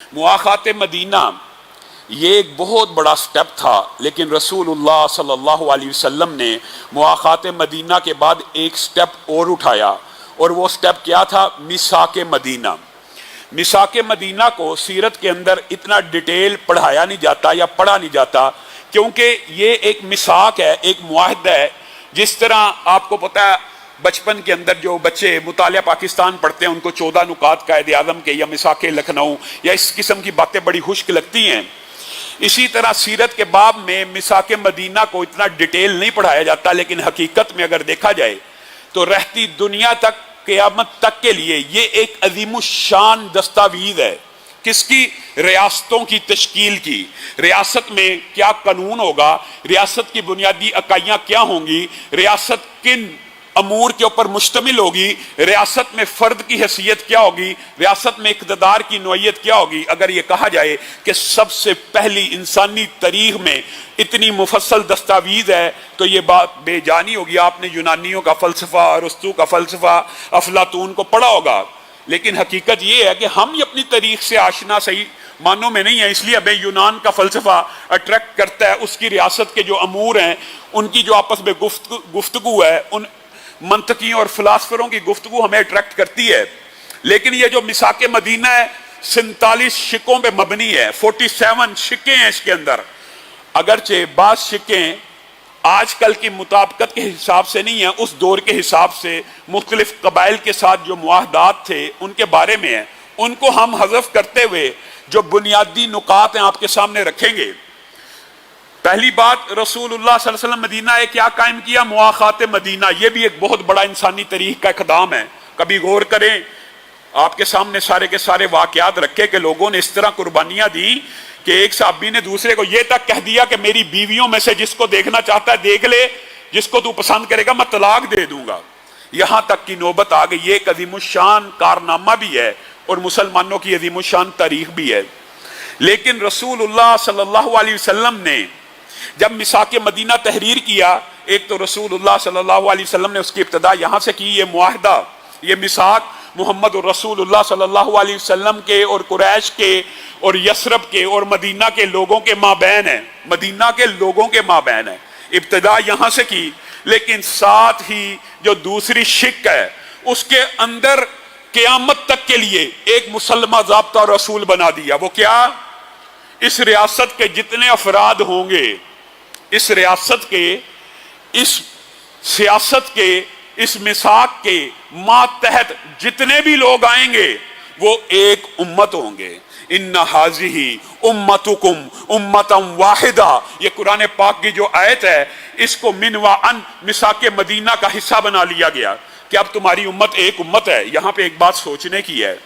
مواخات مدینہ یہ ایک بہت بڑا سٹیپ تھا، لیکن رسول اللہ صلی اللہ علیہ وسلم نے مواخات مدینہ کے بعد ایک سٹیپ اور اٹھایا، اور وہ سٹیپ کیا تھا؟ میثاق مدینہ۔ میثاق مدینہ کو سیرت کے اندر اتنا ڈیٹیل پڑھایا نہیں جاتا یا پڑھا نہیں جاتا، کیونکہ یہ ایک میثاق ہے، ایک معاہدہ ہے۔ جس طرح آپ کو پتہ ہے بچپن کے اندر جو بچے مطالعہ پاکستان پڑھتے ہیں ان کو 14 نکات قائد اعظم کے یا میثاق لکھنؤ یا اس قسم کی باتیں بڑی خشک لگتی ہیں، اسی طرح سیرت کے باب میں میثاق مدینہ کو اتنا ڈیٹیل نہیں پڑھایا جاتا، لیکن حقیقت میں اگر دیکھا جائے تو رہتی دنیا تک، قیامت تک کے لیے یہ ایک عظیم الشان دستاویز ہے۔ کس کی؟ ریاستوں کی تشکیل کی۔ ریاست میں کیا قانون ہوگا، ریاست کی بنیادی اکائیاں کیا ہوں گی، ریاست کن امور کے اوپر مشتمل ہوگی، ریاست میں فرد کی حیثیت کیا ہوگی، ریاست میں اقتدار کی نوعیت کیا ہوگی۔ اگر یہ کہا جائے کہ سب سے پہلی انسانی تاریخ میں اتنی مفصل دستاویز ہے تو یہ بات بے جانی ہوگی۔ آپ نے یونانیوں کا فلسفہ، ارسطو کا فلسفہ، افلاطون کو پڑھا ہوگا، لیکن حقیقت یہ ہے کہ ہم یہ اپنی تاریخ سے آشنا صحیح معنوں میں نہیں ہے، اس لیے ہمیں یونان کا فلسفہ اٹریکٹ کرتا ہے۔ اس کی ریاست کے جو امور ہیں، ان کی جو آپس میں گفتگو ہے، ان منطقیوں اور فلاسفروں کی گفتگو ہمیں اٹریکٹ کرتی ہے۔ لیکن یہ جو میثاق مدینہ ہے 47 شکوں پہ مبنی ہے، 47 شکیں ہیں اس کے اندر۔ اگرچہ بعض شکیں آج کل کی مطابقت کے حساب سے نہیں ہیں، اس دور کے حساب سے مختلف قبائل کے ساتھ جو معاہدات تھے ان کے بارے میں ہیں، ان کو ہم حذف کرتے ہوئے جو بنیادی نکات ہیں آپ کے سامنے رکھیں گے۔ پہلی بات، رسول اللہ صلی اللہ علیہ وسلم مدینہ کیا قائم کیا؟ مواخات مدینہ۔ یہ بھی ایک بہت بڑا انسانی تاریخ کا اقدام ہے۔ کبھی غور کریں، آپ کے سامنے سارے کے سارے واقعات رکھے کہ لوگوں نے اس طرح قربانیاں دی کہ ایک صحابی نے دوسرے کو یہ تک کہہ دیا کہ میری بیویوں میں سے جس کو دیکھنا چاہتا ہے دیکھ لے، جس کو تو پسند کرے گا میں طلاق دے دوں گا۔ یہاں تک کی نوبت آ گئی۔ یہ ایک عظیم الشان کارنامہ بھی ہے اور مسلمانوں کی عظیم الشان تاریخ بھی ہے۔ لیکن رسول اللہ صلی اللہ علیہ وسلم نے جب میثاق مدینہ تحریر کیا، ایک تو رسول اللہ صلی اللہ علیہ وسلم نے اس کی ابتدا یہاں سے کی۔ یہ معاہدہ، یہ میثاق محمد الرسول اللہ صلی اللہ علیہ وسلم کے اور قریش کے اور یثرب کے اور مدینہ کے لوگوں کے مابین ہے، مدینہ کے لوگوں کے مابین ہے۔ ابتدا یہاں سے کی، لیکن ساتھ ہی جو دوسری شق ہے اس کے اندر قیامت تک کے لیے ایک مسلمہ ضابطہ اور رسول بنا دیا۔ وہ کیا؟ اس ریاست کے جتنے افراد ہوں گے، اس ریاست کے، اس سیاست کے، اس میثاق کے ماتحت جتنے بھی لوگ آئیں گے وہ ایک امت ہوں گے۔ ان ھذہ امتکم امۃ واحدہ، یہ قرآن پاک کی جو آیت ہے اس کو من و ان میثاق مدینہ کا حصہ بنا لیا گیا کہ اب تمہاری امت ایک امت ہے۔ یہاں پہ ایک بات سوچنے کی ہے،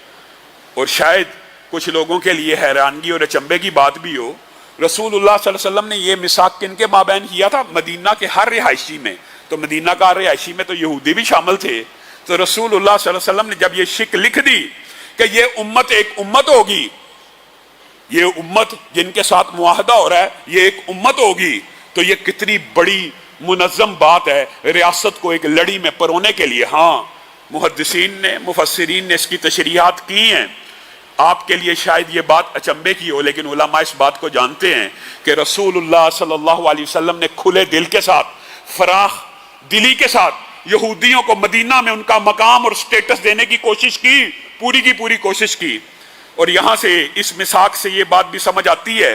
اور شاید کچھ لوگوں کے لیے حیرانگی اور اچنبے کی بات بھی ہو۔ رسول اللہ صلی اللہ علیہ وسلم نے یہ میثاق کن کے مابین کیا تھا؟ مدینہ کے ہر رہائشی میں۔ تو مدینہ کا ہر رہائشی میں تو یہودی بھی شامل تھے۔ تو رسول اللہ صلی اللہ علیہ وسلم نے جب یہ شک لکھ دی کہ یہ امت ایک امت ہوگی، یہ امت جن کے ساتھ معاہدہ ہو رہا ہے یہ ایک امت ہوگی، تو یہ کتنی بڑی منظم بات ہے ریاست کو ایک لڑی میں پرونے کے لیے۔ ہاں، محدثین نے، مفسرین نے اس کی تشریحات کی ہیں۔ آپ کے لیے شاید یہ بات اچنبے کی ہو، لیکن علماء اس بات کو جانتے ہیں کہ رسول اللہ صلی اللہ علیہ وسلم نے کھلے دل کے ساتھ، فراخ دلی کے ساتھ یہودیوں کو مدینہ میں ان کا مقام اور سٹیٹس دینے کی کوشش کی، پوری کوشش کی۔ اور یہاں سے اس میثاق سے یہ بات بھی سمجھ آتی ہے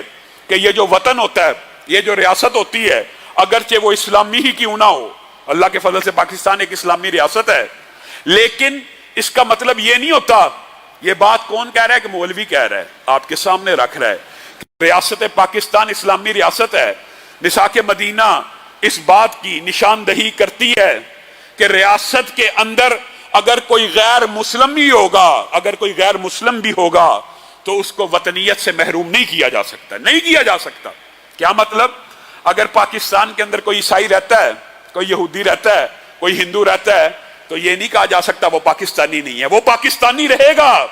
کہ یہ جو وطن ہوتا ہے، یہ جو ریاست ہوتی ہے، اگرچہ وہ اسلامی ہی کیوں نہ ہو، اللہ کے فضل سے پاکستان ایک اسلامی ریاست ہے، لیکن اس کا مطلب یہ نہیں ہوتا۔ یہ بات کون کہہ رہا ہے؟ کہ مولوی کہہ رہا ہے، آپ کے سامنے رکھ رہا ہے کہ ریاست پاکستان اسلامی ریاست ہے۔ میثاق مدینہ اس بات کی نشاندہی کرتی ہے کہ ریاست کے اندر اگر کوئی غیر مسلم بھی ہوگا، اگر کوئی غیر مسلم بھی ہوگا تو اس کو وطنیت سے محروم نہیں کیا جا سکتا، نہیں کیا جا سکتا۔ کیا مطلب؟ اگر پاکستان کے اندر کوئی عیسائی رہتا ہے، کوئی یہودی رہتا ہے، کوئی ہندو رہتا ہے، تو یہ نہیں کہا جا سکتا وہ پاکستانی نہیں ہے، وہ پاکستانی رہے گا۔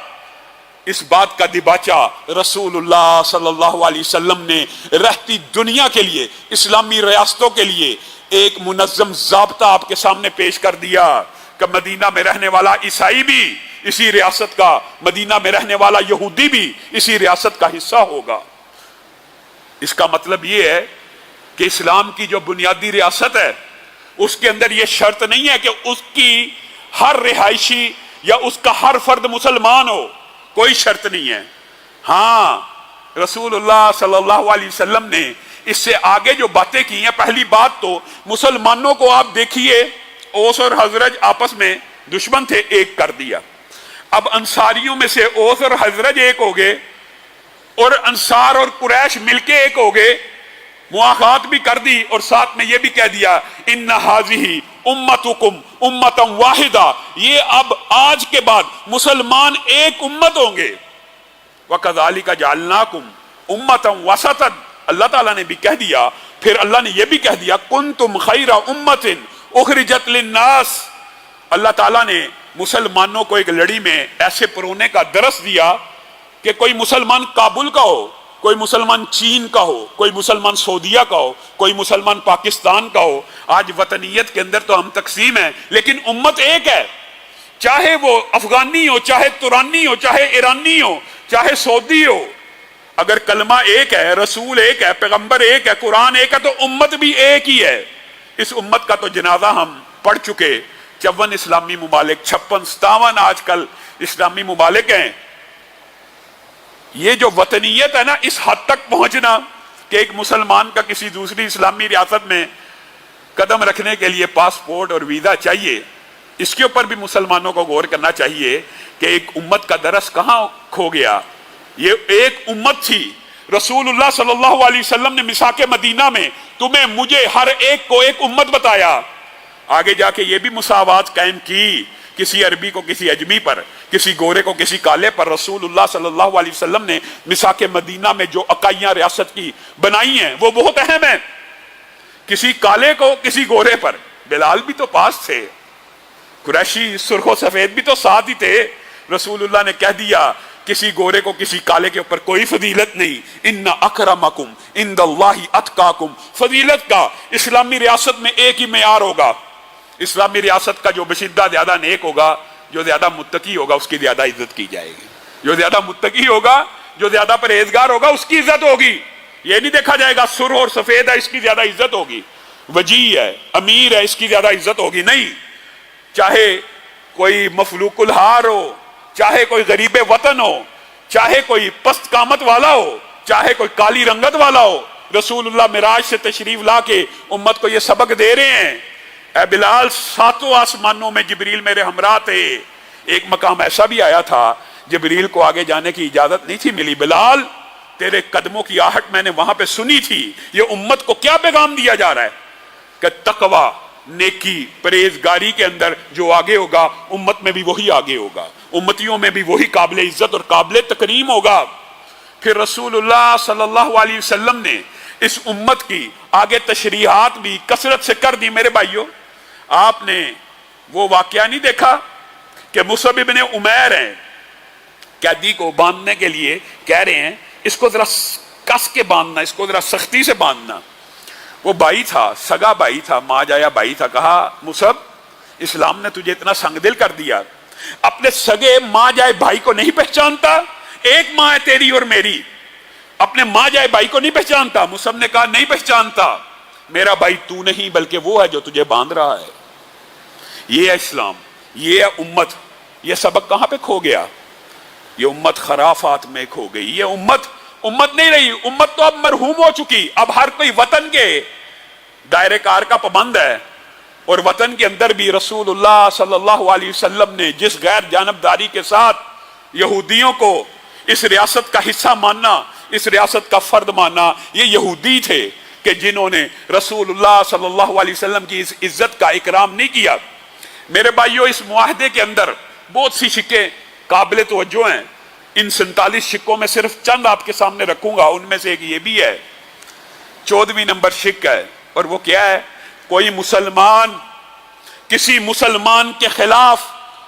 اس بات کا دباچہ رسول اللہ صلی اللہ علیہ وسلم نے رہتی دنیا کے لیے، اسلامی ریاستوں کے لیے ایک منظم ضابطہ آپ کے سامنے پیش کر دیا کہ مدینہ میں رہنے والا عیسائی بھی اسی ریاست کا، مدینہ میں رہنے والا یہودی بھی اسی ریاست کا حصہ ہوگا۔ اس کا مطلب یہ ہے کہ اسلام کی جو بنیادی ریاست ہے اس کے اندر یہ شرط نہیں ہے کہ اس کی ہر رہائشی یا اس کا ہر فرد مسلمان ہو، کوئی شرط نہیں ہے۔ ہاں، رسول اللہ صلی اللہ علیہ وسلم نے اس سے آگے جو باتیں کی ہیں، پہلی بات تو مسلمانوں کو آپ دیکھیے، اوس اور حضرج آپس میں دشمن تھے، ایک کر دیا۔ اب انصاریوں میں سے اوس اور حضرج ایک ہو گئے، اور انصار اور قریش مل کے ایک ہو گئے، مواخات بھی کر دی، اور ساتھ میں یہ بھی کہہ دیا ان ھذہ امتکم امۃ واحدہ، یہ اب آج کے بعد مسلمان ایک امت ہوں گے۔ وَكَذَلِكَ جَعَلْنَاكُمْ أُمَّةً وَسَطًا، اللہ تعالیٰ نے بھی کہہ دیا، پھر اللہ نے یہ بھی کہہ دیا كُنْتُمْ خَيْرَ أُمَّةٍ أُخْرِجَتْ لِلنَّاسِ، اللہ تعالیٰ نے مسلمانوں کو ایک لڑی میں ایسے پرونے کا درس دیا کہ کوئی مسلمان کابل کا ہو، کوئی مسلمان چین کا ہو، کوئی مسلمان سعودیہ کا ہو، کوئی مسلمان پاکستان کا ہو۔ آج وطنیت کے اندر تو ہم تقسیم ہیں، لیکن امت ایک ہے، چاہے وہ افغانی ہو، چاہے ترانی ہو، چاہے ایرانی ہو، چاہے سعودی ہو۔ اگر کلمہ ایک ہے، رسول ایک ہے، پیغمبر ایک ہے، قرآن ایک ہے، تو امت بھی ایک ہی ہے۔ اس امت کا تو جنازہ ہم پڑھ چکے، 54 اسلامی ممالک، 56 57 آج کل اسلامی ممالک ہیں۔ یہ جو وطنیت ہے نا، اس حد تک پہنچنا کہ ایک مسلمان کا کسی دوسری اسلامی ریاست میں قدم رکھنے کے لیے پاسپورٹ اور ویزا چاہیے، اس کے اوپر بھی مسلمانوں کو غور کرنا چاہیے کہ ایک امت کا درس کہاں کھو گیا۔ یہ ایک امت تھی، رسول اللہ صلی اللہ علیہ وسلم نے میثاق مدینہ میں تمہیں مجھے ہر ایک کو ایک امت بتایا، آگے جا کے یہ بھی مساوات قائم کی، کسی عربی کو کسی اجمی پر، کسی گورے کو کسی کالے پر۔ رسول اللہ صلی اللہ علیہ وسلم نے میثاق مدینہ میں جو اکائیاں ریاست کی بنائی ہیں وہ بہت اہم ہیں، کسی کالے کو کسی گورے پر۔ بلال بھی تو پاس تھے، قریشی سرخ و سفید بھی تو ساتھ ہی تھے۔ رسول اللہ نے کہہ دیا کسی گورے کو کسی کالے کے اوپر کوئی فضیلت نہیں، ان اکرمکم عند اللہ اتقاکم۔ فضیلت کا اسلامی ریاست میں ایک ہی معیار ہوگا، اسلامی ریاست کا جو بشدہ زیادہ نیک ہوگا، جو زیادہ متقی ہوگا، اس کی زیادہ عزت کی جائے گی۔ جو زیادہ متقی ہوگا، جو زیادہ پرہیزگار ہوگا، اس کی عزت ہوگی۔ یہ نہیں دیکھا جائے گا سرخ اور سفید ہے اس کی زیادہ عزت ہوگی، وجیہ ہے، امیر ہے اس کی زیادہ عزت ہوگی، نہیں۔ چاہے کوئی مفلوق الحال ہو، چاہے کوئی غریب وطن ہو، چاہے کوئی پست قامت والا ہو، چاہے کوئی کالی رنگت والا ہو، رسول اللہ معراج سے تشریف لا کے امت کو یہ سبق دے رہے ہیں۔ اے بلال، 7 آسمانوں میں جبریل میرے ہمراہ تھے۔ ایک مقام ایسا بھی آیا تھا جبریل کو آگے جانے کی اجازت نہیں تھی ملی، بلال تیرے قدموں کی آہٹ میں نے وہاں پہ سنی تھی۔ یہ امت کو کیا پیغام دیا جا رہا ہے کہ تقوی، نیکی، پرہیزگاری کے اندر جو آگے ہوگا، امت میں بھی وہی آگے ہوگا، امتیوں میں بھی وہی قابل عزت اور قابل تکریم ہوگا۔ پھر رسول اللہ صلی اللہ علیہ وسلم نے اس امت کی آگے تشریحات بھی کثرت سے کر دی۔ میرے بھائیوں، آپ نے وہ واقعہ نہیں دیکھا کہ مصعب ابن عمیر ہیں، قیدی کو باندھنے کے لیے کہہ رہے ہیں اس کو ذرا کس کے باندھنا، اس کو ذرا سختی سے باندھنا۔ وہ بھائی تھا، سگا بھائی تھا، ماں جایا بھائی تھا۔ کہا مصعب، اسلام نے تجھے اتنا سنگ دل کر دیا، اپنے سگے ماں جائے بھائی کو نہیں پہچانتا؟ ایک ماں ہے تیری اور میری، اپنے ماں جائے بھائی کو نہیں پہچانتا؟ مصعب نے کہا نہیں پہچانتا، میرا بھائی تو نہیں بلکہ وہ ہے جو تجھے باندھ رہا ہے۔ یہ ہے اسلام، یہ ہے امت۔ یہ سبق کہاں پہ کھو گیا؟ یہ امت خرافات میں کھو گئی۔ یہ امت نہیں رہی، امت تو اب مرحوم ہو چکی۔ اب ہر کوئی وطن کے دائرے کار کا پابند ہے، اور وطن کے اندر بھی رسول اللہ صلی اللہ علیہ وسلم نے جس غیر جانبداری کے ساتھ یہودیوں کو اس ریاست کا حصہ ماننا، اس ریاست کا فرد ماننا، یہ یہودی تھے کہ جنہوں نے رسول اللہ صلی اللہ علیہ وسلم کی اس عزت کا اکرام نہیں کیا۔ میرے بھائیوں، اس معاہدے کے اندر بہت سی شکیں قابل توجہ ہیں۔ ان 47 شکوں میں صرف چند آپ کے سامنے رکھوں گا۔ ان میں سے ایک یہ بھی ہے، 14ویں نمبر شک ہے، اور وہ کیا ہے؟ کوئی مسلمان کسی مسلمان کے خلاف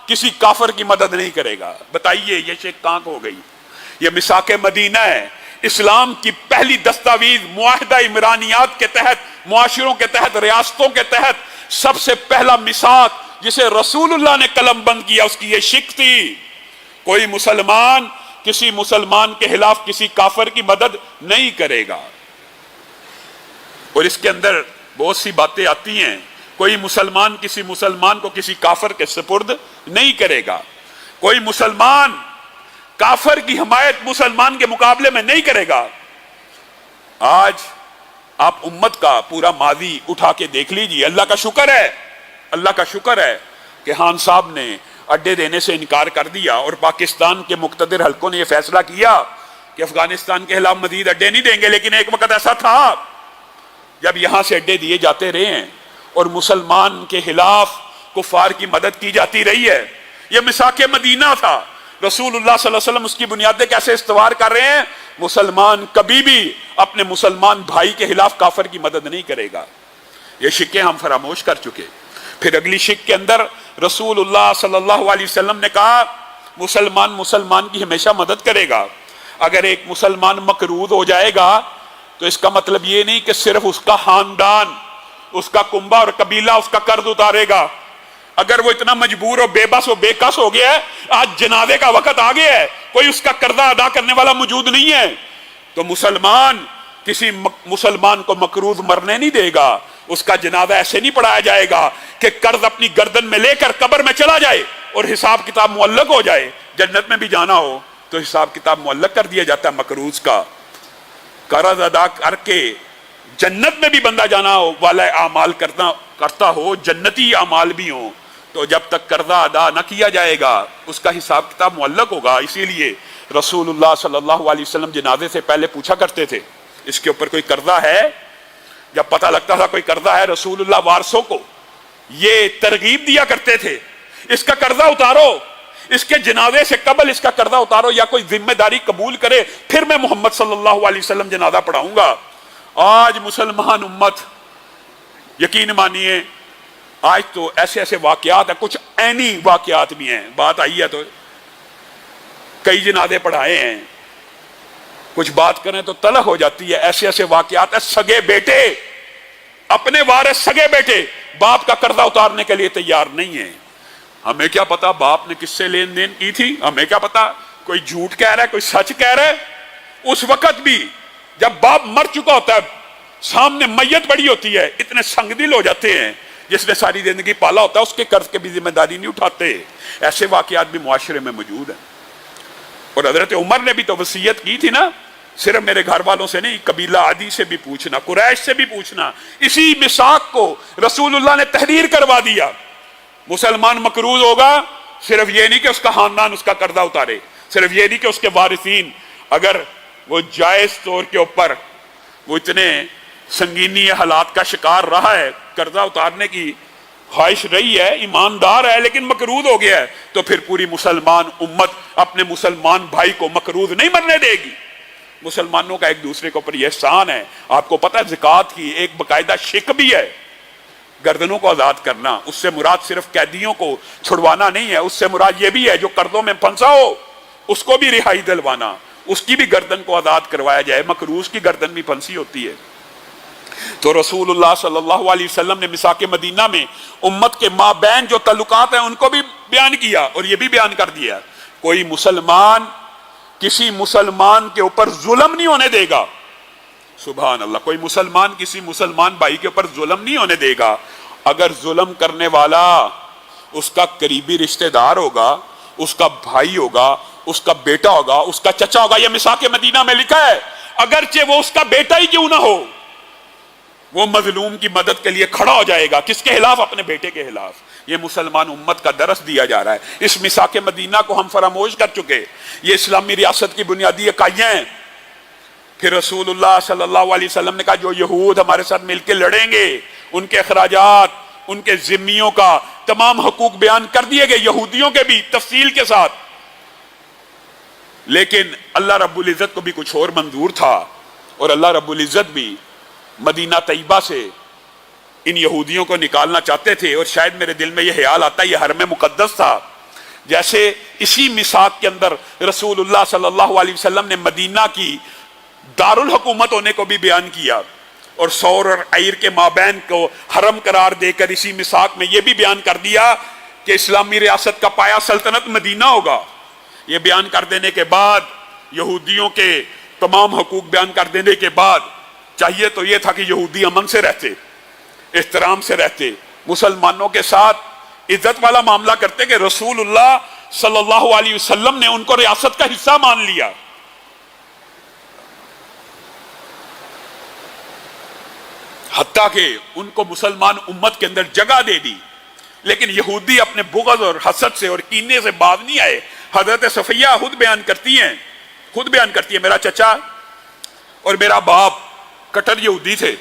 کسی کافر کی مدد نہیں کرے گا۔ بتائیے یہ شک کہاں ہو گئی؟ یہ میثاق مدینہ ہے، اسلام کی پہلی دستاویز، معاہدہ عمرانیات کے تحت، معاشروں کے تحت، ریاستوں کے تحت سب سے پہلا میثاق جسے رسول اللہ نے قلم بند کیا اس کی یہ شک تھی، کوئی مسلمان کسی مسلمان کے خلاف کسی کافر کی مدد نہیں کرے گا۔ اور اس کے اندر بہت سی باتیں آتی ہیں، کوئی مسلمان کسی مسلمان کو کسی کافر کے سپرد نہیں کرے گا، کوئی مسلمان کافر کی حمایت مسلمان کے مقابلے میں نہیں کرے گا۔ آج آپ امت کا پورا ماضی اٹھا کے دیکھ لیجیے، اللہ کا شکر ہے کہ خان صاحب نے اڈے دینے سے انکار کر دیا اور پاکستان کے مقتدر حلقوں نے یہ فیصلہ کیا کہ افغانستان کے خلاف مزید اڈے نہیں دیں گے، لیکن ایک وقت ایسا تھا جب یہاں سے اڈے دیے جاتے رہے ہیں اور مسلمان کے خلاف کفار کی مدد کی جاتی رہی ہے۔ یہ میثاق مدینہ تھا، رسول اللہ صلی اللہ علیہ وسلم اس کی بنیادیں کیسے استوار کر رہے ہیں؟ مسلمان کبھی بھی اپنے مسلمان بھائی کے خلاف کافر کی مدد نہیں کرے گا۔ یہ شکیں ہم فراموش کر چکے۔ پھر اگلی شک کے اندر رسول اللہ صلی اللہ علیہ وسلم نے کہا مسلمان کی ہمیشہ مدد کرے گا۔ اگر ایک مسلمان مقروض ہو جائے گا تو اس کا مطلب یہ نہیں کہ صرف اس کا خاندان، اس کا کنبہ اور قبیلہ اس کا قرض اتارے گا۔ اگر وہ اتنا مجبور اور بے بس و بے کس ہو گیا ہے، آج جنازے کا وقت آ گیا ہے، کوئی اس کا قرضہ ادا کرنے والا موجود نہیں ہے، تو مسلمان کسی مسلمان کو مقروض مرنے نہیں دے گا۔ اس کا جنازہ ایسے نہیں پڑھایا جائے گا کہ قرض اپنی گردن میں لے کر قبر میں چلا جائے اور حساب کتاب معلق ہو جائے۔ جنت میں بھی جانا ہو تو حساب کتاب معلق کر دیا جاتا ہے مقروض کا۔ قرض ادا کر کے جنت میں بھی بندہ جانا ہو والا اعمال کرتا ہو، جنتی اعمال بھی ہوں، تو جب تک قرضہ ادا نہ کیا جائے گا اس کا حساب کتاب معلق ہوگا۔ اسی لیے رسول اللہ صلی اللہ علیہ وسلم جنازے سے پہلے پوچھا کرتے تھے اس کے اوپر کوئی قرضہ ہے؟ جب پتہ لگتا تھا کوئی قرضہ ہے، رسول اللہ وارثوں کو یہ ترغیب دیا کرتے تھے، اس کا قرضہ اتارو، اس کے جنازے سے قبل اس کا قرضہ اتارو، یا کوئی ذمہ داری قبول کرے پھر میں محمد صلی اللہ علیہ وسلم جنازہ پڑھاؤں گا۔ آج مسلمان امت، یقین مانیے، آج تو ایسے ایسے واقعات ہیں، کچھ عینی واقعات بھی ہیں، بات آئی ہے تو کئی جنازے پڑھائے ہیں، کچھ بات کریں تو تلخ ہو جاتی ہے۔ ایسے ایسے واقعات ہیں، سگے بیٹے، اپنے وارث سگے بیٹے باپ کا قرضہ اتارنے کے لیے تیار نہیں ہے۔ ہمیں کیا پتا باپ نے کس سے لین دین کی تھی، ہمیں کیا پتا کوئی جھوٹ کہہ رہا ہے کوئی سچ کہہ رہا ہے۔ اس وقت بھی جب باپ مر چکا ہوتا ہے، سامنے میت بڑی ہوتی ہے، اتنے سنگ دل ہو جاتے ہیں، جس نے ساری زندگی پالا ہوتا ہے اس کے قرض کے بھی ذمہ داری نہیں اٹھاتے۔ ایسے واقعات بھی معاشرے میں موجود ہیں۔ اور حضرت عمر نے بھی تو وصیت کی تھی نا، صرف میرے گھر والوں سے نہیں، قبیلہ عادی سے بھی پوچھنا، قریش سے بھی پوچھنا۔ اسی میثاق کو رسول اللہ نے تحریر کروا دیا۔ مسلمان مقروض ہوگا، صرف یہ نہیں کہ اس کا خاندان اس کا قرضہ اتارے، صرف یہ نہیں کہ اس کے وارثین، اگر وہ جائز طور کے اوپر وہ اتنے سنگینی حالات کا شکار رہا ہے، قرضہ اتارنے کی خواہش رہی ہے، ایماندار ہے، لیکن مقروض ہو گیا ہے، تو پھر پوری مسلمان امت اپنے مسلمان بھائی کو مقروض نہیں مرنے دے گی۔ مسلمانوں کا ایک دوسرے کے اوپر یہ احسان ہے۔ آپ کو پتہ ہے زکوٰۃ کی ایک باقاعدہ شک بھی ہے، گردنوں کو آزاد کرنا۔ اس سے مراد صرف قیدیوں کو چھڑوانا نہیں ہے، اس سے مراد یہ بھی ہے جو قرضوں میں پھنسا ہو اس کو بھی رہائی دلوانا، اس کی بھی گردن کو آزاد کروایا جائے۔ مقروض کی گردن بھی پھنسی ہوتی ہے۔ تو رسول اللہ صلی اللہ علیہ وسلم نے میثاق مدینہ میں امت کے مابین جو تعلقات ہیں ان کو بھی بیان کیا، اور یہ بھی بیان کر دیا کوئی مسلمان کسی مسلمان کے اوپر ظلم نہیں ہونے دے گا۔ سبحان اللہ، کوئی مسلمان کسی مسلمان بھائی کے اوپر ظلم نہیں ہونے دے گا۔ اگر ظلم کرنے والا اس کا قریبی رشتہ دار ہوگا، اس کا بھائی ہوگا، اس کا بیٹا ہوگا، اس کا چچا ہوگا، یہ میثاق مدینہ میں لکھا ہے، اگرچہ وہ اس کا بیٹا ہی کیوں نہ ہو، وہ مظلوم کی مدد کے لیے کھڑا ہو جائے گا۔ کس کے خلاف؟ اپنے بیٹے کے خلاف۔ یہ مسلمان امت کا درس دیا جا رہا ہے۔ اس میثاق مدینہ کو ہم فراموش کر چکے۔ یہ اسلامی ریاست کی بنیادی اکائیاں ہیں۔ پھر رسول اللہ صلی اللہ علیہ وسلم نے کہا جو یہود ہمارے ساتھ مل کے لڑیں گے، ان کے اخراجات، ان کے ذمیوں کا تمام حقوق بیان کر دیے گئے، یہودیوں کے بھی تفصیل کے ساتھ۔ لیکن اللہ رب العزت کو بھی کچھ اور منظور تھا، اور اللہ رب العزت بھی مدینہ طیبہ سے ان یہودیوں کو نکالنا چاہتے تھے۔ اور شاید میرے دل میں یہ خیال آتا ہے یہ حرم مقدس تھا، جیسے اسی میثاق کے اندر رسول اللہ صلی اللہ علیہ وسلم نے مدینہ کی دارالحکومت ہونے کو بھی بیان کیا۔ اور سور اور عیر کے مابین کو حرم قرار دے کر اسی میثاق میں یہ بھی بیان کر دیا کہ اسلامی ریاست کا پایا سلطنت مدینہ ہوگا۔ یہ بیان کر دینے کے بعد، یہودیوں کے تمام حقوق بیان کر دینے کے بعد، چاہیے تو یہ تھا کہ یہودی امن سے رہتے، احترام سے رہتے، مسلمانوں کے ساتھ عزت والا معاملہ کرتے، کہ رسول اللہ صلی اللہ علیہ وسلم نے ان کو ریاست کا حصہ مان لیا۔ حتیٰ کہ ان کو مسلمان امت کے اندر جگہ دے دی، لیکن یہودی اپنے بغض اور حسد سے اور کینے سے باز نہیں آئے۔ حضرت صفیہ خود بیان کرتی ہیں میرا چچا اور میرا باپ کٹر یہودی تھے۔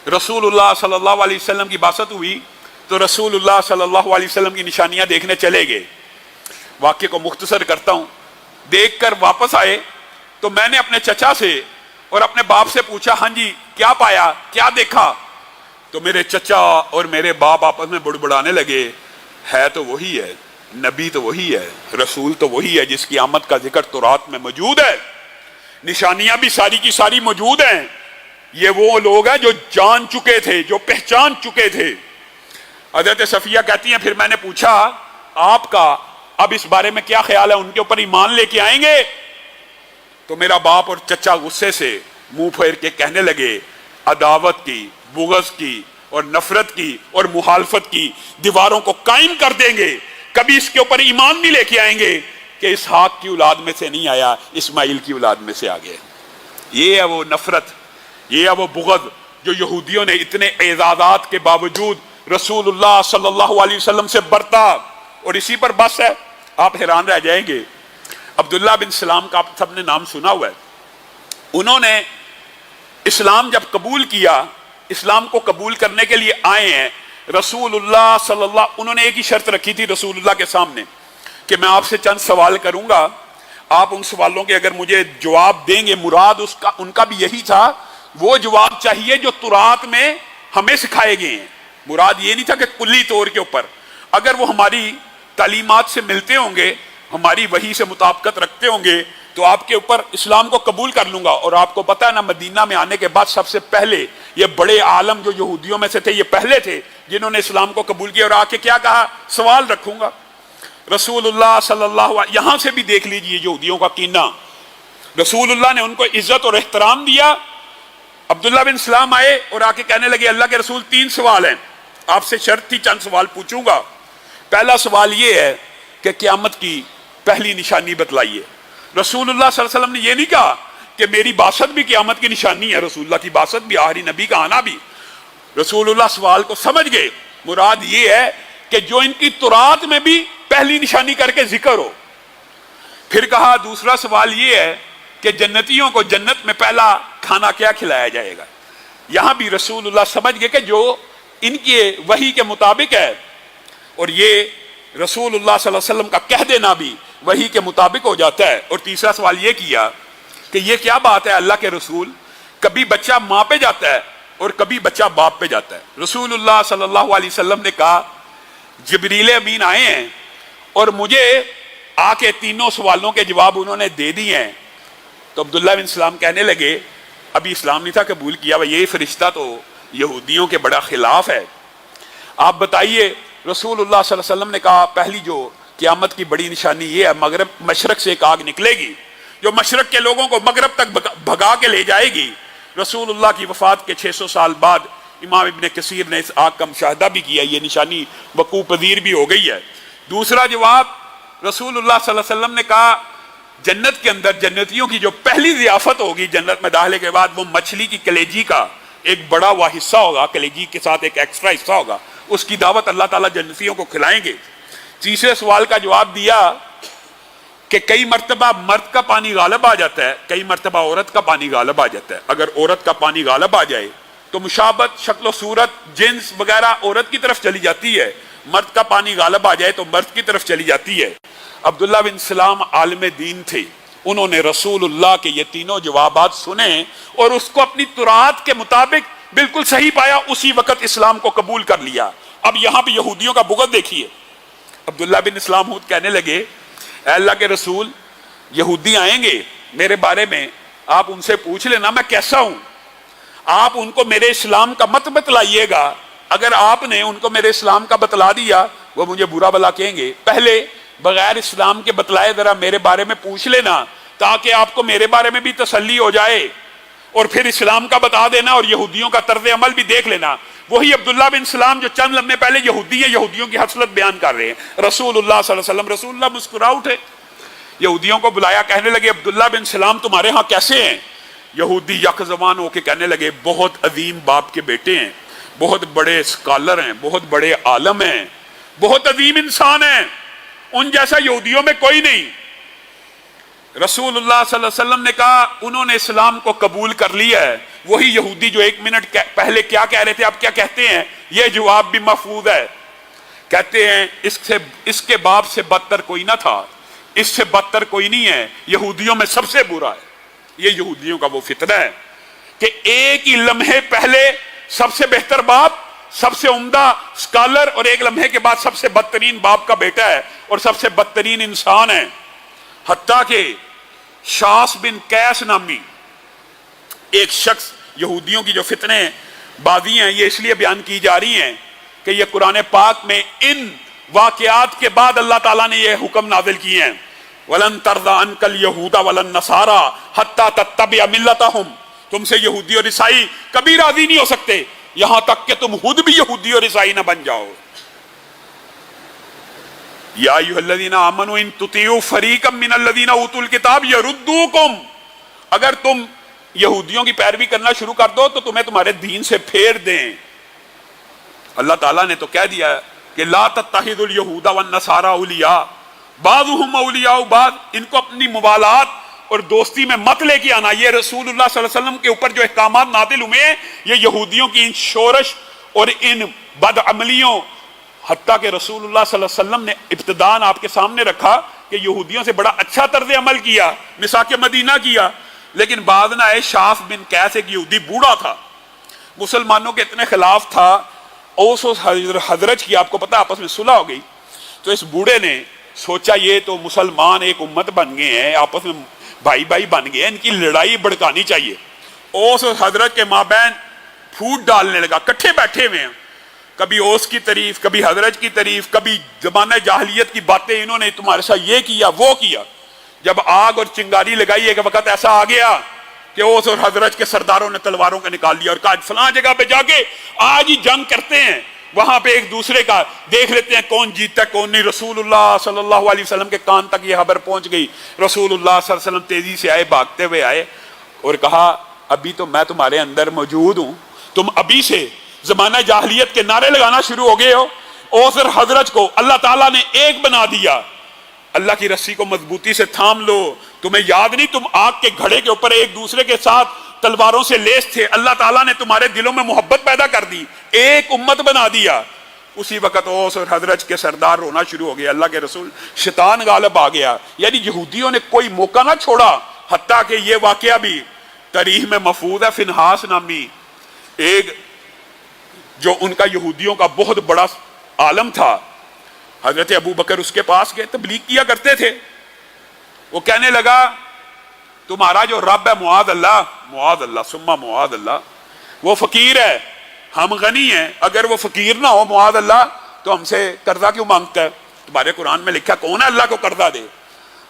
رسول اللہ صلی اللہ علیہ وسلم کی بعثت ہوئی تو رسول اللہ صلی اللہ علیہ وسلم کی نشانیاں دیکھنے چلے گئے۔ واقعے کو مختصر کرتا ہوں۔ دیکھ کر واپس آئے تو میں نے اپنے چچا سے اور اپنے باپ سے پوچھا، ہاں جی کیا پایا، کیا دیکھا؟ تو میرے چچا اور میرے باپ آپس میں بڑبڑانے لگے، ہے تو وہی ہے، نبی تو وہی ہے، رسول تو وہی ہے جس کی آمد کا ذکر تورات میں موجود ہے، نشانیاں بھی ساری کی ساری موجود ہیں۔ یہ وہ لوگ ہیں جو جان چکے تھے، جو پہچان چکے تھے۔ حضرت صفیہ کہتی ہیں پھر میں نے پوچھا آپ کا اب اس بارے میں کیا خیال ہے، ان کے اوپر ایمان لے کے آئیں گے؟ تو میرا باپ اور چچا غصے سے منہ پھیر کے کہنے لگے، عداوت کی، بغض کی اور نفرت کی اور مخالفت کی دیواروں کو قائم کر دیں گے، کبھی اس کے اوپر ایمان نہیں لے کے آئیں گے کہ اسحاق کی اولاد میں سے نہیں آیا، اسماعیل کی اولاد میں سے آ گیا۔ یہ ہے وہ نفرت، یہ ہے وہ بغض جو یہودیوں نے اتنے اعزازات کے باوجود رسول اللہ صلی اللہ علیہ وسلم سے برتا، اور اسی پر بس ہے۔ آپ حیران رہ جائیں گے، عبداللہ بن سلام کا آپ سب نے نام سنا ہوا ہے۔ انہوں نے اسلام جب قبول کیا، اسلام کو قبول کرنے کے لیے آئے ہیں، رسول اللہ صلی اللہ، انہوں نے ایک ہی شرط رکھی تھی رسول اللہ کے سامنے کہ میں آپ سے چند سوال کروں گا، آپ ان سوالوں کے اگر مجھے جواب دیں گے، مراد ان کا بھی یہی تھا، وہ جواب چاہیے جو تورات میں ہمیں سکھائے گئے ہیں۔ مراد یہ نہیں تھا کہ کلی طور کے اوپر، اگر وہ ہماری تعلیمات سے ملتے ہوں گے، ہماری وحی سے مطابقت رکھتے ہوں گے، تو آپ کے اوپر اسلام کو قبول کر لوں گا۔ اور آپ کو پتہ ہے نا، مدینہ میں آنے کے بعد سب سے پہلے یہ بڑے عالم جو یہودیوں میں سے تھے، یہ پہلے تھے جنہوں نے اسلام کو قبول کیا، اور آ کے کیا کہا، سوال رکھوں گا۔ رسول اللہ صلی اللہ علیہ، یہاں سے بھی دیکھ لیجئے یہودیوں کا کینہ۔ رسول اللہ نے ان کو عزت اور احترام دیا۔ عبداللہ بن سلام آئے اور آ کے کہنے لگے، اللہ کے رسول 3 سوال ہیں، آپ سے شرط تھی چند سوال پوچھوں گا۔ پہلا سوال یہ ہے کہ قیامت کی پہلی نشانی بتلائیے۔ رسول اللہ صلی اللہ علیہ وسلم نے یہ نہیں کہا کہ میری بعثت بھی قیامت کی نشانی ہے، رسول اللہ کی بعثت بھی، آخری نبی کا آنا بھی۔ رسول اللہ سوال کو سمجھ گئے، مراد یہ ہے کہ جو ان کی تورات میں بھی پہلی نشانی کر کے ذکر ہو۔ پھر کہا دوسرا سوال یہ ہے کہ جنتیوں کو جنت میں پہلا کھانا کیا کھلایا جائے گا۔ یہاں بھی رسول اللہ سمجھ گئے کہ جو ان کے وحی کے مطابق ہے، اور یہ رسول اللہ صلی اللہ علیہ وسلم کا کہہ دینا بھی وحی کے مطابق ہو جاتا ہے۔ اور تیسرا سوال یہ کیا کہ یہ کیا بات ہے اللہ کے رسول، کبھی بچہ ماں پہ جاتا ہے اور کبھی بچہ باپ پہ جاتا ہے۔ رسول اللہ صلی اللہ علیہ وسلم نے کہا جبریل امین آئے ہیں اور مجھے آ کے تینوں سوالوں کے جواب انہوں نے دے دیے ہیں۔ تو عبداللہ بن سلام کہنے لگے، ابھی اسلام نہیں تھا قبول کیا، یہ فرشتہ تو یہودیوں کے بڑا خلاف ہے، آپ بتائیے۔ رسول اللہ صلی اللہ علیہ وسلم نے کہا پہلی جو قیامت کی بڑی نشانی یہ ہے، مغرب مشرق سے ایک آگ نکلے گی جو مشرق کے لوگوں کو مغرب تک بھگا کے لے جائے گی۔ رسول اللہ کی وفات کے 600 سال بعد امام ابن کثیر نے اس آگ کا مشاہدہ بھی کیا، یہ نشانی وقوع پذیر بھی ہو گئی ہے۔ دوسرا جواب، رسول اللہ صلی اللہ علیہ وسلم نے کہا جنت کے اندر جنتیوں کی جو پہلی ضیافت ہوگی جنت میں داخلے کے بعد، وہ مچھلی کی کلیجی کا ایک بڑا ہوا حصہ ہوگا، کلیجی کے ساتھ ایک ایکسٹرا حصہ ہوگا، اس کی دعوت اللہ تعالیٰ جنتیوں کو کھلائیں گے۔ تیسرے سوال کا جواب دیا کہ کئی مرتبہ مرد کا پانی غالب آ جاتا ہے، کئی مرتبہ عورت کا پانی غالب آ جاتا ہے۔ اگر عورت کا پانی غالب آ جائے تو مشابہت، شکل و صورت، جنس وغیرہ عورت کی طرف چلی جاتی ہے، مرد کا پانی غالب آ جائے تو مرد کی طرف چلی جاتی ہے۔ عبداللہ بن سلام عالم دین تھے، انہوں نے رسول اللہ کے یہ تینوں جوابات سنے اور اس کو اپنی تورات کے مطابق بالکل صحیح پایا، اسی وقت اسلام کو قبول کر لیا۔ اب یہاں پہ یہودیوں کا بغض دیکھیے۔ عبداللہ بن اسلام خود کہنے لگے، اے اللہ کے رسول، یہودی آئیں گے میرے بارے میں، آپ ان سے پوچھ لینا میں کیسا ہوں۔ آپ ان کو میرے اسلام کا مت بتلائیے گا، اگر آپ نے ان کو میرے اسلام کا بتلا دیا وہ مجھے برا بلا کہیں گے، پہلے بغیر اسلام کے بتلائے ذرا میرے بارے میں پوچھ لینا تاکہ آپ کو میرے بارے میں بھی تسلی ہو جائے، اور پھر اسلام کا بتا دینا اور یہودیوں کا طرز عمل بھی دیکھ لینا۔ وہی عبداللہ بن سلام جو چند لمحے پہلے یہودی ہیں، یہودیوں کی حسلت بیان کر رہے ہیں، رسول اللہ صلی اللہ علیہ وسلم، رسول اللہ مسکرا اٹھے، یہودیوں کو بلایا، کہنے لگے عبداللہ بن سلام تمہارے ہاں کیسے ہیں؟ یہودی یک زبان ہو کے کہنے لگے بہت عظیم باپ کے بیٹے ہیں، بہت بڑے اسکالر ہیں، بہت بڑے عالم ہیں، بہت عظیم انسان ہیں، ان جیسا یہودیوں میں کوئی نہیں۔ رسول اللہ صلی اللہ علیہ وسلم نے کہا انہوں نے اسلام کو قبول کر لیا ہے۔ وہی یہودی جو ایک منٹ پہلے کیا کہہ رہے تھے اب کیا کہتے ہیں، یہ جواب بھی محفوظ ہے، کہتے ہیں اس کے باپ سے بدتر کوئی نہ تھا، اس سے بدتر کوئی نہیں ہے، یہودیوں میں سب سے برا ہے۔ یہ یہودیوں کا وہ فطرہ ہے کہ ایک ہی لمحے پہلے سب سے بہتر باپ، سب سے عمدہ اسکالر، اور ایک لمحے کے بعد سب سے بدترین باپ کا بیٹا ہے اور سب سے بدترین انسان ہے۔ حتیٰ کہ شاس بن قیس نامی ایک شخص، یہودیوں کی جو فتنے بازی ہیں یہ اس لیے بیان کی جا رہی ہیں کہ یہ قرآن پاک میں ان واقعات کے بعد اللہ تعالیٰ نے یہ حکم نازل کیے ہیں، وَلَن تَرْضَ عَنْكَ الْيَهُودَ وَلَا النَّصَارَىٰ حَتَّىٰ تَتَّبِعَ مِلَّتَهُمْ، تم سے یہودی اور عیسائی کبھی راضی نہیں ہو سکتے یہاں تک کہ تم خود بھی یہودی اور عیسائی نہ بن جاؤ۔ یا ایھا الذین آمنوا ان تطیعوا فریقا من الذین اوتوا الکتاب یردوکم، اگر تم یہودیوں کی پیروی کرنا شروع کر دو تو تمہیں تمہارے دین سے پھیر دیں۔ اللہ تعالیٰ نے تو کہہ دیا کہ لا تتخذوا اليہود والنصارى اولیاء بعضهم اولیاء بعض، ان کو اپنی موالات اور دوستی میں مت لے کے آنا۔ یہ رسول اللہ صلی اللہ علیہ وسلم کے اوپر جو احکامات نازل ہوئے ہیں یہ یہودیوں کی ان شورش اور ان بد عملیوں، حتیٰ کہ رسول اللہ صلی اللہ علیہ وسلم نے ابتداءً آپ کے سامنے رکھا کہ یہودیوں سے بڑا اچھا طرز عمل کیا، مساک مدینہ کیا، لیکن بعد نہ آئے شاف بن قیس ایک یہودی بوڑھا تھا، مسلمانوں کے اتنے خلاف تھا، اوس و حضرج کی آپ کو پتہ آپس میں صلح ہو گئی، تو اس بوڑھے نے سوچا یہ تو مسلمان ایک امت بن گئے ہیں، آپس میں بھائی بھائی بن گئے ہیں، ان کی لڑائی بڑھکانی چاہیے۔ اوس و حضرت کے مابین پھوٹ ڈالنے لگا، کٹھے بیٹھے ہوئے ہیں، کبھی اوس کی تعریف، کبھی حضرت کی تعریف، کبھی زمانہ جاہلیت کی باتیں، انہوں نے تمہارے ساتھ یہ کیا وہ کیا۔ جب آگ اور چنگاری لگائی ایک وقت ایسا آ گیا کہ اوس اور حضرت کے سرداروں نے تلواروں کو نکال لیا اور کہا فلاں جگہ پہ جا کے آج ہی جنگ کرتے ہیں، وہاں پہ ایک دوسرے کا دیکھ لیتے ہیں کون جیتتا ہے کون نہیں۔ رسول اللہ صلی اللہ علیہ وسلم کے کان تک یہ خبر پہنچ گئی، رسول اللہ صلی اللہ علیہ وسلم تیزی سے آئے، بھاگتے ہوئے آئے اور کہا ابھی تو میں تمہارے اندر موجود ہوں، تم ابھی سے زمانہ جاہلیت کے نعرے لگانا شروع ہو گئے ہو۔ اوس اور حضرت کو اللہ تعالیٰ نے ایک بنا دیا، اللہ کی رسی کو مضبوطی سے تھام لو، تمہیں یاد نہیں تم آگ کے گھڑے کے اوپر ایک دوسرے کے ساتھ تلواروں سے لیس تھے، اللہ تعالیٰ نے تمہارے دلوں میں محبت پیدا کر دی، ایک امت بنا دیا۔ اسی وقت اوس اور حضرت کے سردار رونا شروع ہو گئے، اللہ کے رسول شیطان غالب آ گیا، یعنی یہودیوں نے کوئی موقع نہ چھوڑا، حتیٰ کہ یہ واقعہ بھی تاریخ میں محفوظ ہے۔ فنحاس نامی ایک جو ان کا یہودیوں کا بہت بڑا عالم تھا، حضرت ابو بکر اس کے پاس گئے، تبلیغ کیا کرتے تھے، وہ کہنے لگا تمہارا جو رب ہے معاذ اللہ ثم معاذ اللہ، وہ فقیر ہے، ہم غنی ہیں، اگر وہ فقیر نہ ہو معاذ اللہ تو ہم سے قرضہ کیوں مانگتا ہے؟ تمہارے قرآن میں لکھا کون ہے اللہ کو قرضہ دے؟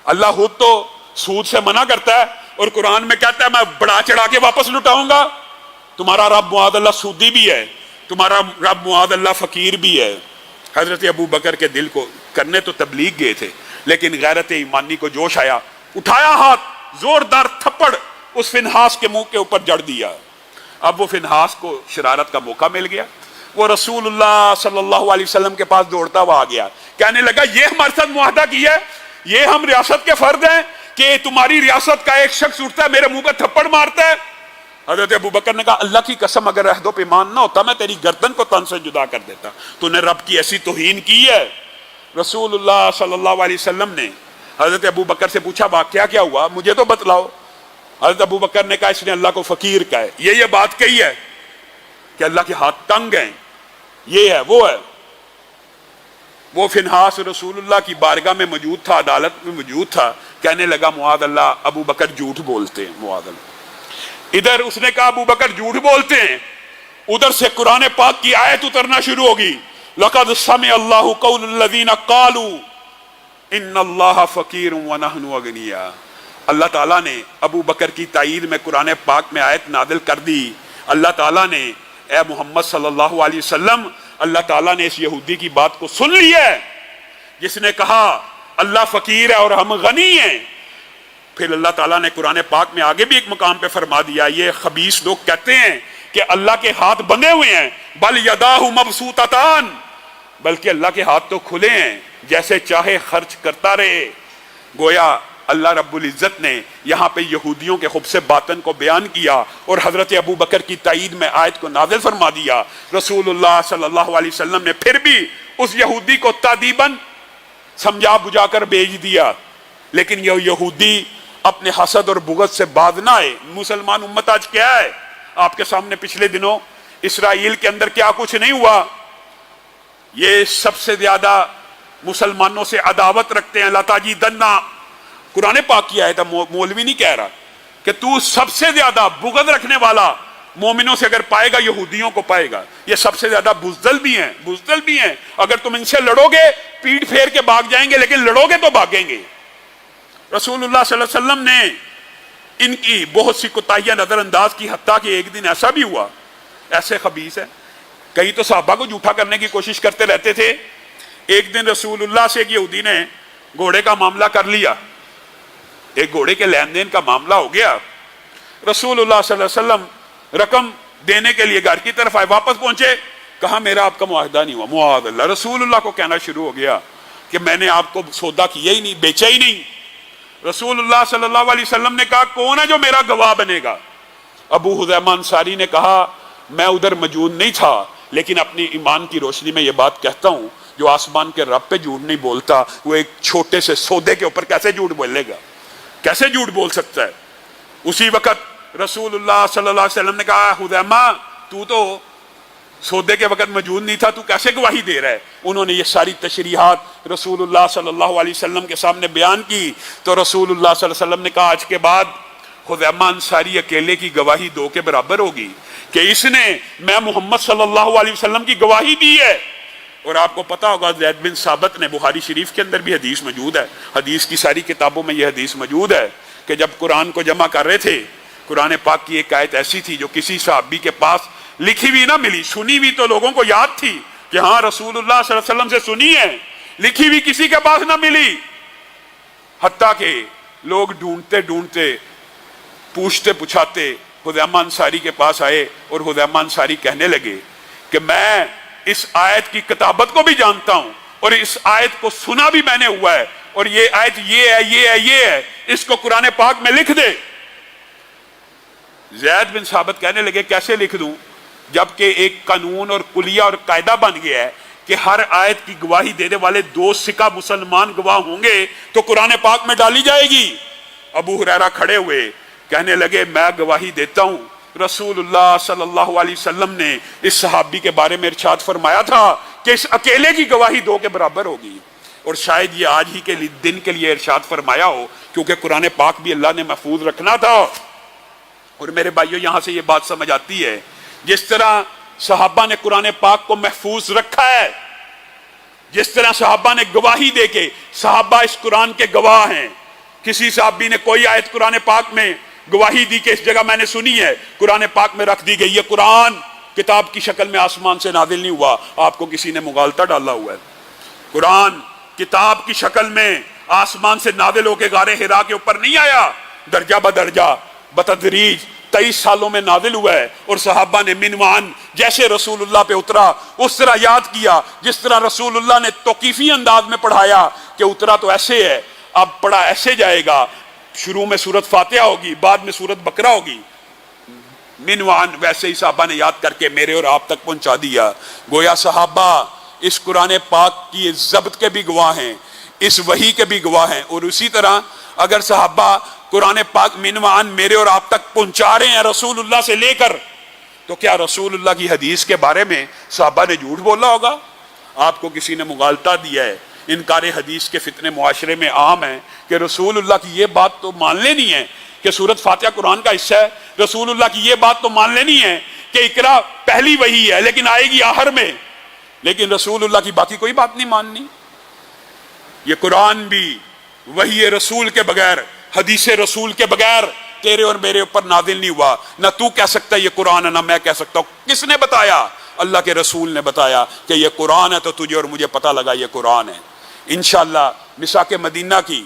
اللہ خود تو سود سے منع کرتا ہے اور قرآن میں کہتا ہے میں بڑا چڑھا کے واپس لٹاؤں گا۔ تمہارا رب معاذ اللہ سودی بھی ہے، تمہارا رب معاذ اللہ فقیر بھی ہے۔ حضرت ابو بکر کے دل کو کرنے تو تبلیغ گئے تھے، لیکن غیرت ایمانی کو جوش آیا، اٹھایا ہاتھ، زوردار تھپڑ اس فنحاس کے منہ کے اوپر جڑ دیا۔ اب وہ فنحاس کو شرارت کا موقع مل گیا، وہ رسول اللہ صلی اللہ علیہ وسلم کے پاس دوڑتا ہوا آ گیا، کہنے لگا یہ ہمارے ساتھ معاہدہ کیا ہے، یہ ہم ریاست کے فرد ہیں کہ تمہاری ریاست کا ایک شخص اٹھتا ہے میرے منہ پہ تھپڑ مارتا ہے۔ حضرت ابو بکر نے کہا اللہ کی قسم اگر عہد و پیمان نہ ہوتا میں تیری گردن کو تن سے جدا کر دیتا، تو نے رب کی ایسی توہین کی ہے۔ رسول اللہ صلی اللہ علیہ وسلم نے حضرت ابو بکر سے پوچھا واقعہ کیا ہوا، مجھے تو بتلاؤ۔ حضرت ابو بکر نے کہا اس نے اللہ کو فقیر کہا ہے، یہ بات کہی ہے کہ اللہ کے ہاتھ تنگ ہیں، یہ ہے وہ ہے۔ وہ فنحاس رسول اللہ کی بارگاہ میں موجود تھا، عدالت میں موجود تھا، کہنے لگا معاذ اللہ ابو بکر جھوٹ بولتے ہیں، معاذ اللہ۔ ادھر اس نے کہا ابو بکر جھوٹ بولتے ہیں، ادھر سے قرآن پاک کی آیت اترنا شروع ہوگی، لقد سمع اللہ قول الذین قالوا ان اللہ فقیر ونحن اغنیاء۔ اللہ تعالیٰ نے ابو بکر کی تائید میں قرآن پاک میں آیت نازل کر دی۔ اللہ تعالیٰ نے اے محمد صلی اللہ علیہ وسلم، اللہ تعالیٰ نے اس یہودی کی بات کو سن لی ہے جس نے کہا اللہ فقیر ہے اور ہم غنی ہیں۔ پھر اللہ تعالیٰ نے قرآن پاک میں آگے بھی ایک مقام پہ فرما دیا، یہ خبیث لوگ کہتے ہیں کہ اللہ کے ہاتھ بندھے ہوئے ہیں، بل یداہ مبسوطتان، بلکہ اللہ کے ہاتھ تو کھلے ہیں، جیسے چاہے خرچ کرتا رہے۔ گویا اللہ رب العزت نے یہاں پہ یہودیوں کے خبث باطن کو بیان کیا اور حضرت ابو بکر کی تائید میں آیت کو نازل فرما دیا۔ رسول اللہ صلی اللہ علیہ وسلم نے پھر بھی اس یہودی کو تادیباً سمجھا بجھا کر بھیج دیا، لیکن یہ یہودی اپنے حسد اور بغض سے باز نہ آئے۔ مسلمان امت آج کیا ہے؟ آپ کے سامنے پچھلے دنوں اسرائیل کے اندر کیا کچھ نہیں ہوا، یہ سب سے زیادہ مسلمانوں سے عداوت رکھتے ہیں۔ لَتَجِدَنَّ، قرآن پاک کی آیت ہے، مولوی نہیں کہہ رہا کہ تو سب سے زیادہ بغض رکھنے والا مومنوں سے اگر پائے گا یہودیوں کو پائے گا۔ یہ سب سے زیادہ بزدل بھی ہیں، اگر تم ان سے لڑو گے پیٹ پھیر کے بھاگ جائیں گے، لیکن لڑو گے تو بھاگیں گے۔ رسول اللہ صلی اللہ علیہ وسلم نے ان کی بہت سی کوتاہیاں نظر انداز کی، حتیٰ کہ ایک دن ایسا بھی ہوا، ایسے خبیث ہے، کئی تو صحابہ کو جھوٹا کرنے کی کوشش کرتے رہتے تھے۔ ایک دن رسول اللہ سے ایک یہودی نے گھوڑے کا معاملہ کر لیا، ایک گھوڑے کے لین دین کا معاملہ ہو گیا۔ رسول اللہ صلی اللہ علیہ وسلم رقم دینے کے لیے گھر کی طرف آئے، واپس پہنچے، کہا میرا آپ کا معاہدہ نہیں ہوا۔ معاذ اللہ، رسول اللہ کو کہنا شروع ہو گیا کہ میں نے آپ کو سودا کیا ہی نہیں، بیچا ہی نہیں۔ رسول اللہ صلی اللہ علیہ وسلم نے کہا کون ہے جو میرا گواہ بنے گا؟ ابو حذیمہ انصاری نے کہا میں ادھر موجود نہیں تھا، لیکن اپنی ایمان کی روشنی میں یہ بات کہتا ہوں، جو آسمان کے رب پہ جھوٹ نہیں بولتا وہ ایک چھوٹے سے سودے کے اوپر کیسے جھوٹ بولے گا؟ کیسے جھوٹ بول سکتا ہے؟ اسی وقت رسول اللہ صلی اللہ علیہ وسلم نے کہا حذیمہ تو سودے کے وقت موجود نہیں تھا، تو کیسے گواہی دے رہا ہے؟ انہوں نے یہ ساری تشریحات رسول اللہ صلی اللہ علیہ وسلم کے سامنے بیان کی، تو رسول اللہ صلی اللہ علیہ وسلم نے کہا آج کے بعد حذیمہ انصاری اکیلے کی گواہی 2 کے برابر ہوگی کہ اس نے میں محمد صلی اللہ علیہ وسلم کی گواہی دی ہے۔ اور آپ کو پتا ہوگا زید بن ثابت نے، بخاری شریف کے اندر بھی حدیث موجود ہے، حدیث کی ساری کتابوں میں یہ حدیث موجود ہے کہ جب قرآن کو جمع کر رہے تھے، قرآن پاک کی ایک آیت ایسی تھی جو کسی صحابی کے پاس لکھی ہوئی نہ ملی، سنی ہوئی تو لوگوں کو یاد تھی کہ ہاں رسول اللہ صلی اللہ علیہ وسلم سے سنی ہے، لکھی ہوئی کسی کے پاس نہ ملی، حتیٰ کہ لوگ ڈھونڈتے ڈھونڈتے پوچھتے پچھاتے حذیمہ انصاری کے پاس آئے، اور حذیمہ انصاری کہنے لگے کہ میں اس آیت کی کتابت کو بھی جانتا ہوں اور اس آیت کو سنا بھی میں نے ہوا ہے، اور یہ آیت یہ ہے، اس کو قرآن پاک میں لکھ دے۔ زید بن ثابت کہنے لگے کیسے لکھ دوں، جبکہ ایک قانون اور کلیہ اور قاعدہ بن گیا ہے کہ ہر آیت کی گواہی دینے والے 2 سکہ مسلمان گواہ ہوں گے تو قرآن پاک میں ڈالی جائے گی۔ ابو ہریرہ کھڑے ہوئے کہنے لگے میں گواہی دیتا ہوں، رسول اللہ صلی اللہ علیہ وسلم نے اس صحابی کے بارے میں ارشاد فرمایا تھا کہ اس اکیلے کی گواہی 2 کے برابر ہوگی، اور شاید یہ آج ہی کے دن کے لیے ارشاد فرمایا ہو، کیونکہ قرآن پاک بھی اللہ نے محفوظ رکھنا تھا۔ اور میرے بھائیوں یہاں سے یہ بات سمجھ آتی ہے، جس طرح صحابہ نے قرآن پاک کو محفوظ رکھا ہے، جس طرح صحابہ نے گواہی دے کے، صحابہ اس قرآن کے گواہ ہیں، کسی صحابی نے کوئی آیت قرآن پاک میں گواہی دی کہ اس جگہ میں نے سنی ہے، قرآن پاک میں رکھ دی گئی، یہ قرآن کتاب کی شکل میں آسمان سے نازل نہیں ہوا، آپ کو کسی نے مغالطہ ڈالا ہوا ہے۔ قرآن کتاب کی شکل میں آسمان سے نازل ہو کے غار حرا کے اوپر نہیں آیا، درجہ بدرجہ بتدریج 23 سالوں میں نازل ہوا ہے، اور صحابہ نے منوان جیسے رسول اللہ پہ اترا اس طرح یاد کیا، جس طرح رسول اللہ نے توقیفی انداز میں پڑھایا کہ اترا تو ایسے ہے، اب پڑھا ایسے جائے گا، شروع میں سورت فاتحہ ہوگی، بعد میں سورت بقرہ ہوگی، منوان ویسے ہی صحابہ نے یاد کر کے میرے اور آپ تک پہنچا دیا۔ گویا صحابہ اس قرآن پاک کی ضبط کے بھی گواہ ہیں، اس وحی کے بھی گواہ ہیں، اور اسی طرح اگر صحابہ قرآن پاک منوان میرے اور آپ تک پہنچا رہے ہیں رسول اللہ سے لے کر، تو کیا رسول اللہ کی حدیث کے بارے میں صحابہ نے جھوٹ بولا ہوگا؟ آپ کو کسی نے مغالطہ دیا ہے، انکار حدیث کے فتنے معاشرے میں عام ہیں کہ رسول اللہ کی یہ بات تو مان لینی ہے کہ سورت فاتحہ قرآن کا حصہ ہے؟ رسول اللہ کی یہ بات تو مان لینی ہے کہ اقرا پہلی وحی ہے لیکن آئے گی آخر میں، لیکن رسول اللہ کی باقی کوئی بات نہیں ماننی۔ یہ قرآن بھی وحی رسول کے بغیر، حدیث رسول کے بغیر تیرے اور میرے اوپر نازل نہیں ہوا۔ نہ تو کہہ سکتا یہ قرآن ہے، نہ میں کہہ سکتا ہوں۔ کس نے بتایا؟ اللہ کے رسول نے بتایا کہ یہ قرآن ہے، تو تجھے اور مجھے پتہ لگا یہ قرآن ہے۔ انشاءاللہ مساک مدینہ کی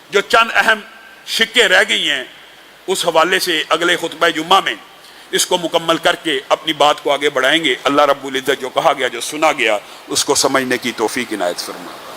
جو چند اہم شقیں رہ گئی ہیں اس حوالے سے اگلے خطبہ جمعہ میں اس کو مکمل کر کے اپنی بات کو آگے بڑھائیں گے۔ اللہ رب العزت جو کہا گیا، جو سنا گیا، اس کو سمجھنے کی توفیق عنایت فرمائے۔